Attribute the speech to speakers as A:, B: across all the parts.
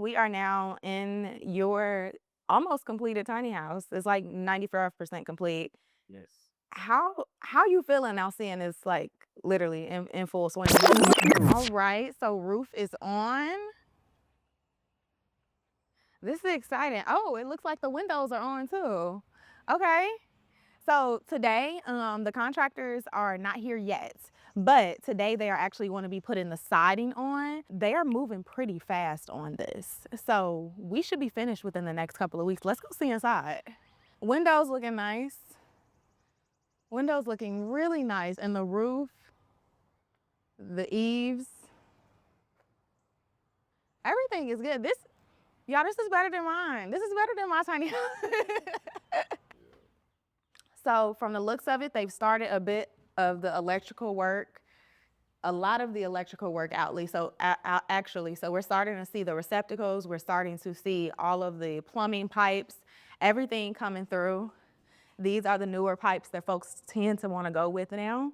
A: We are now in your almost completed tiny house. It's like 95% complete.
B: Yes.
A: How you feeling now seeing this like literally in full swing? All right, so roof is on. This is exciting. Oh, it looks like the windows are on too. Okay. So today, the contractors are not here yet, but today they are actually going to be putting the siding on. They are moving pretty fast on this. So we should be finished within the next couple of weeks. Let's go see inside. Windows looking nice. Windows looking really nice. And the roof, the eaves, everything is good. Y'all, this is better than mine. This is better than my tiny house. So from the looks of it, they've started a bit of the electrical work, a lot of the electrical work outly. So actually, so we're starting to see the receptacles. We're starting to see all of the plumbing pipes, everything coming through. These are the newer pipes that folks tend to want to go with now,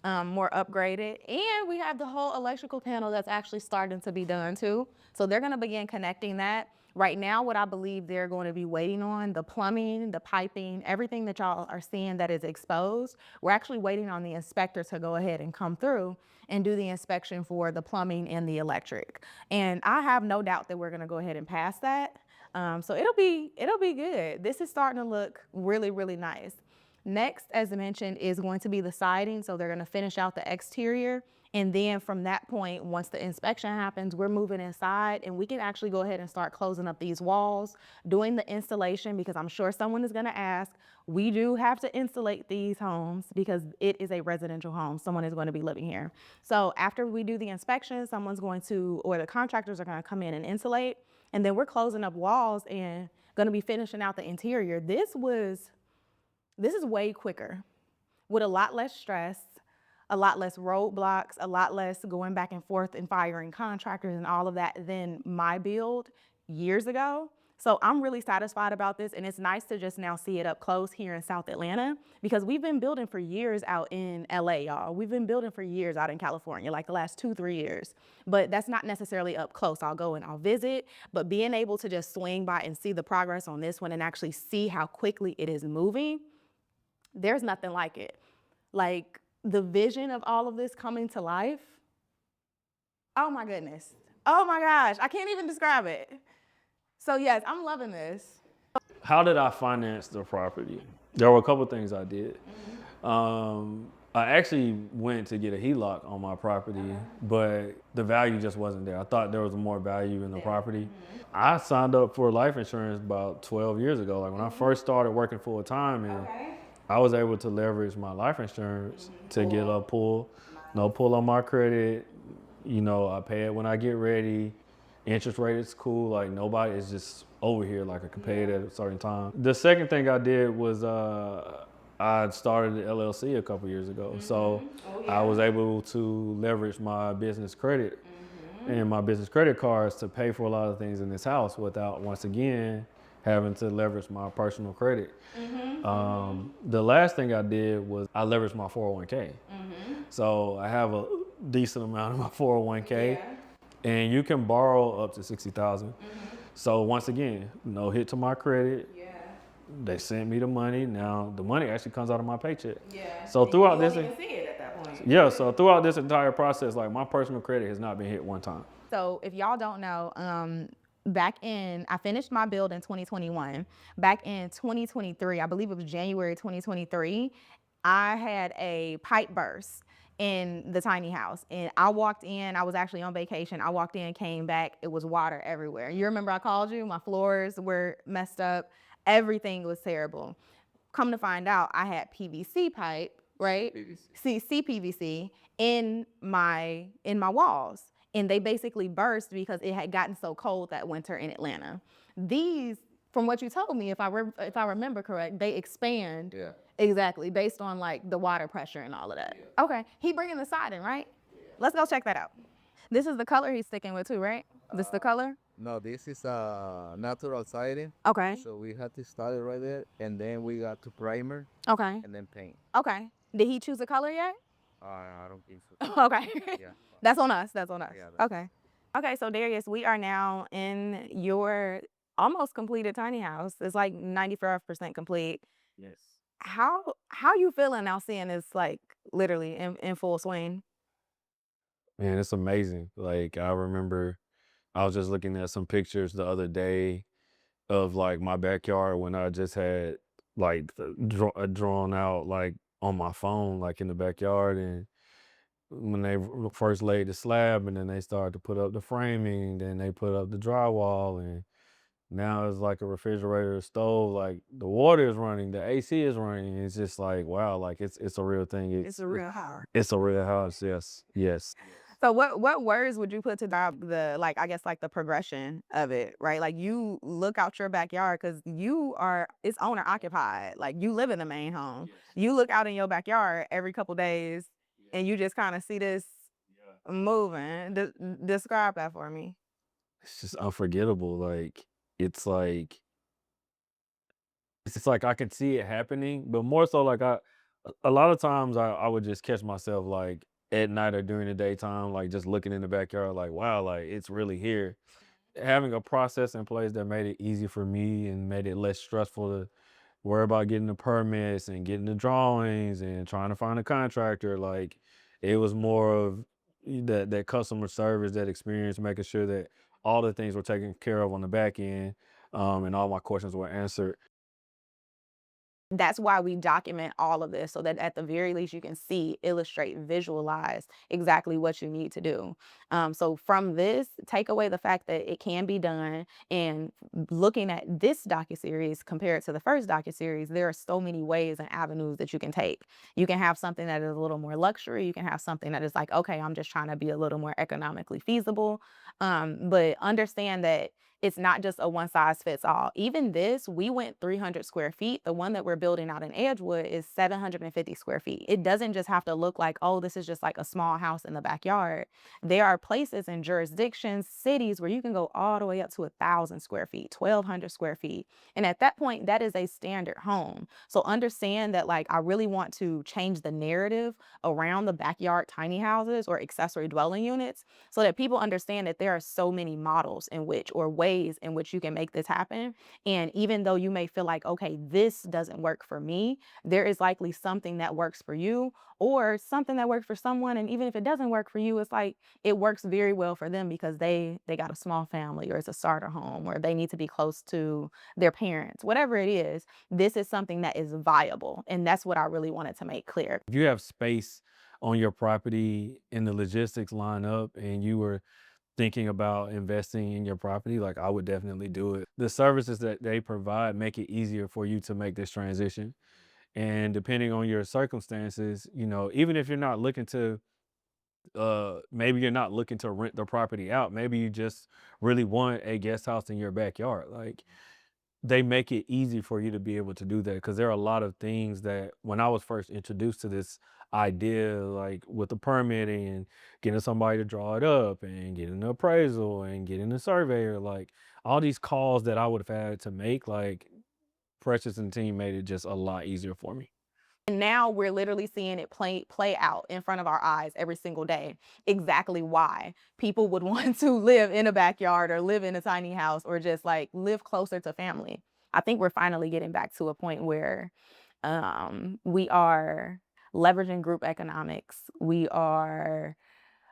A: more upgraded. And we have the whole electrical panel that's actually starting to be done too. So they're going to begin connecting that. Right now, what I believe they're going to be waiting on, the plumbing, the piping, everything that y'all are seeing that is exposed, we're actually waiting on the inspector to go ahead and come through and do the inspection for the plumbing and the electric. And I have no doubt that we're going to go ahead and pass that. So it'll be good. This is starting to look really, really nice. Next, as I mentioned, is going to be the siding. So they're going to finish out the exterior. And then from that point, once the inspection happens, we're moving inside and we can actually go ahead and start closing up these walls, doing the installation, because I'm sure someone is going to ask. We do have to insulate these homes because it is a residential home. Someone is going to be living here. So after we do the inspection, someone's going to, or the contractors are going to come in and insulate. And then we're closing up walls and going to be finishing out the interior. This is way quicker with a lot less stress, a lot less roadblocks, a lot less going back and forth and firing contractors and all of that than my build years ago. So I'm really satisfied about this, and it's nice to just now see it up close here in South Atlanta because we've been building for years out in LA, y'all. We've been building for years out in California, like the last 2-3 years, but that's not necessarily up close. I'll go and I'll visit, but being able to just swing by and see the progress on this one and actually see how quickly it is moving, there's nothing like it. Like the vision of all of this coming to life, oh my goodness. Oh my gosh, I can't even describe it. So yes, I'm loving this.
B: How did I finance the property? There were a couple things I did. I actually went to get a HELOC on my property, but the value just wasn't there. I thought there was more value in the property. I signed up for life insurance about 12 years ago. Like when I first started working full time, and I was able to leverage my life insurance to get a pull, no pull on my credit. You know, I pay it when I get ready. Interest rate is cool. Like nobody is just over here. Like I can pay it at a certain time. The second thing I did was I started the LLC a couple years ago. So I was able to leverage my business credit and my business credit cards to pay for a lot of things in this house without, once again, having to leverage my personal credit. The last thing I did was I leveraged my 401k. So I have a decent amount of my 401k, and you can borrow up to 60,000. So once again, no hit to my credit. They sent me the money. Now the money actually comes out of my paycheck. So throughout this,
A: You don't even see it at that point.
B: yeah. So throughout this entire process, like my personal credit has not been hit one time.
A: So if y'all don't know, I finished my build in 2021. Back in 2023, I believe it was January 2023, I had a pipe burst in the tiny house. And I walked in, I was actually on vacation. I walked in, came back, it was water everywhere. You remember I called you? My floors were messed up. Everything was terrible. Come to find out, I had PVC pipe, right? CPVC in my walls. And they basically burst because it had gotten so cold that winter in Atlanta. These, from what you told me, if I remember correct, they expand.
C: Yeah.
A: Exactly, based on like the water pressure and all of that. Yeah. Okay, he bringing the siding, right? Yeah. Let's go check that out. This is the color he's sticking with too, right? This the color?
C: No, this is natural siding.
A: Okay.
C: So we had to start it right there, and then we got to primer
A: Okay.
C: and then paint.
A: Okay. Did he choose a color yet?
C: I don't think so.
A: Okay.
C: Yeah.
A: That's on us. That's on us.
C: Yeah,
A: Okay. Okay, so Darius, we are now in your almost completed tiny house. It's like 95% complete.
B: Yes.
A: How you feeling now seeing this like literally in full swing?
B: Man, it's amazing. Like I remember I was just looking at some pictures the other day of like my backyard when I just had like drawn out like on my phone, like in the backyard. And when they first laid the slab and then they started to put up the framing, then they put up the drywall, and now it's like a refrigerator, a stove, like the water is running, the AC is running. It's just like, wow, like it's a real thing.
A: It's a real house.
B: It's a real house. Yes. Yes.
A: So what words would you put to the like I guess like the progression of it, right? Like you look out your backyard because you are it's owner occupied. Like you live in the main home.
B: Yes.
A: You look out in your backyard every couple days and you just kind of see this
B: Yeah.
A: moving. Describe that for me.
B: It's just unforgettable. Like it's like I can see it happening, but more so like a lot of times I would just catch myself like at night or during the daytime, like just looking in the backyard, like wow, like it's really here. Having a process in place that made it easy for me and made it less stressful to worry about getting the permits and getting the drawings and trying to find a contractor. Like it was more of that customer service, that experience, making sure that all the things were taken care of on the back end, and all my questions were answered.
A: That's why we document all of this so that at the very least you can see, illustrate, visualize exactly what you need to do. So from this, take away the fact that it can be done. And looking at this docuseries compared to the first docuseries, there are so many ways and avenues that you can take. You can have something that is a little more luxury. You can have something that is like, okay, I'm just trying to be a little more economically feasible. But understand that it's not just a one size fits all. Even this, we went 300 square feet. The one that we're building out in Edgewood is 750 square feet. It doesn't just have to look like, oh, this is just like a small house in the backyard. There are places and jurisdictions, cities where you can go all the way up to 1,000 square feet, 1,200 square feet. And at that point, that is a standard home. So understand that, like, I really want to change the narrative around the backyard tiny houses or accessory dwelling units so that people understand that there are so many models in which or ways in which you can make this happen. And even though you may feel like, okay, this doesn't work for me, there is likely something that works for you or something that works for someone. And even if it doesn't work for you, it's like it works very well for them because they got a small family or it's a starter home or they need to be close to their parents. Whatever it is, this is something that is viable. And that's what I really wanted to make clear.
B: If you have space on your property and the logistics line up and you were thinking about investing in your property, like I would definitely do it. The services that they provide make it easier for you to make this transition. And depending on your circumstances, even if you're not looking to maybe you're not looking to rent the property out, maybe you just really want a guest house in your backyard. Like they make it easy for you to be able to do that because there are a lot of things that when I was first introduced to this idea, like with the permitting and getting somebody to draw it up and getting an appraisal and getting a surveyor, like all these calls that I would have had to make, like Precious and the team made it just a lot easier for me.
A: And now we're literally seeing it play out in front of our eyes every single day. Exactly why people would want to live in a backyard or live in a tiny house or just like live closer to family. I think we're finally getting back to a point where we are leveraging group economics. We are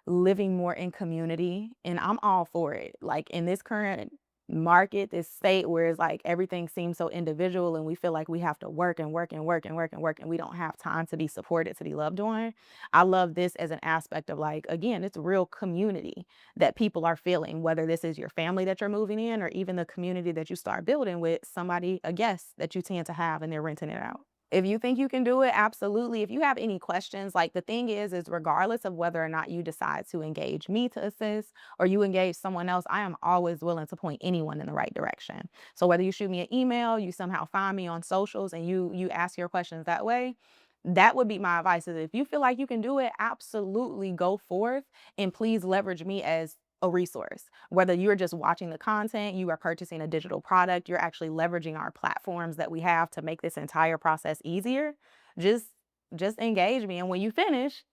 A: living more in community, and I'm all for it. Like in this current market, this state where it's like everything seems so individual and we feel like we have to work and work and work and work and work and we don't have time to be supported, to be loved on. I love this as an aspect of like, again, it's real community that people are feeling, whether this is your family that you're moving in or even the community that you start building with somebody, a guest that you tend to have and they're renting it out. If you think you can do it, absolutely. If you have any questions, like the thing is regardless of whether or not you decide to engage me to assist or you engage someone else, I am always willing to point anyone in the right direction. So whether you shoot me an email, you somehow find me on socials and you ask your questions that way, that would be my advice is if you feel like you can do it, absolutely go forth and please leverage me as a resource. Whether you're just watching the content, you are purchasing a digital product, you're actually leveraging our platforms that we have to make this entire process easier, just just engage me. And when you finish,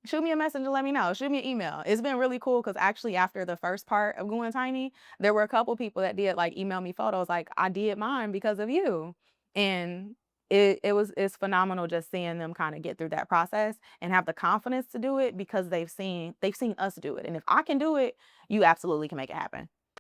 A: shoot me a message and let me know. Shoot me an email. It's been really cool because actually after the first part of going tiny, there were a couple people that did like email me photos like I did mine because of you. And it's phenomenal just seeing them kind of get through that process and have the confidence to do it because they've seen us do it. And if I can do it, you absolutely can make it happen.